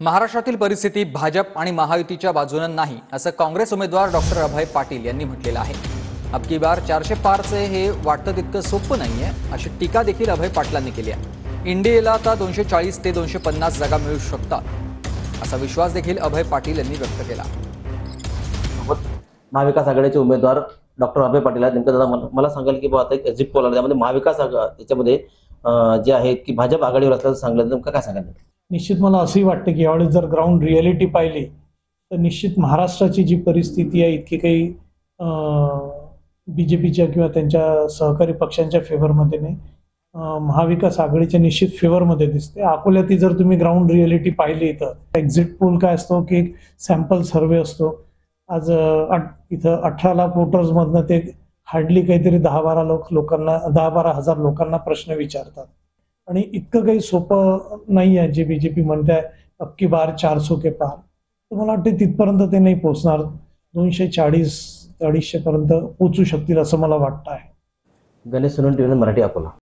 महाराष्ट्रातील परिस्थिती भाजप आणि महायुतीच्या बाजूने नाही असं काँग्रेस उमेदवार डॉक्टर अभय पाटील यांनी म्हटलेलं आहे। अबकी बार 400 पारचे हे वाटतं तितकं सोपं नाहीये अशी टीका देखील अभय पाटलांनी केली आहे। इंडियाला आता 240 ते 250 जागा मिळू शकतात असा विश्वास देखील अभय पाटील यांनी व्यक्त केला। महाविकास आघाडीचे उमेदवार डॉक्टर अभय पाटील आहेत। नेमकं दादा मला सांगाल की आता एक एक्झिट पोल आला त्यामध्ये महाविकास याच्यामध्ये जे आहे की भाजप आघाडीवर असल्याचं सांगलं, नेमकं काय सांगाल? निश्चित मला असंही वाटतं की यावेळेस जर ग्राउंड रियालिटी पाहिली तर निश्चित महाराष्ट्राची जी परिस्थिती आहे इतकी काही बीजेपीच्या किंवा त्यांच्या सहकारी पक्षांच्या फेवरमध्ये नाही, महाविकास आघाडीच्या निश्चित फेवरमध्ये दिसते। अकोल्यात जर तुम्ही ग्राउंड रियालिटी पाहिली तर एक्झिट पोल काय असतो की एक सॅम्पल सर्वे असतो। आज इथं 18 लाख वोटर्समधनं ते हार्डली काहीतरी 10-12 हजार लोकांना प्रश्न विचारतात आणि इतकं काही सोपं नाही आहे जे बीजेपी म्हणते आहे अबकी बार 400 के पार। तर मला वाटतं तिथपर्यंत ते नाही पोहोचणार, 240-250 पर्यंत पोहोचू शकतील असं मला वाटतं आहे। गणेश सोनवणे, टीव्ही मराठी, अकोला।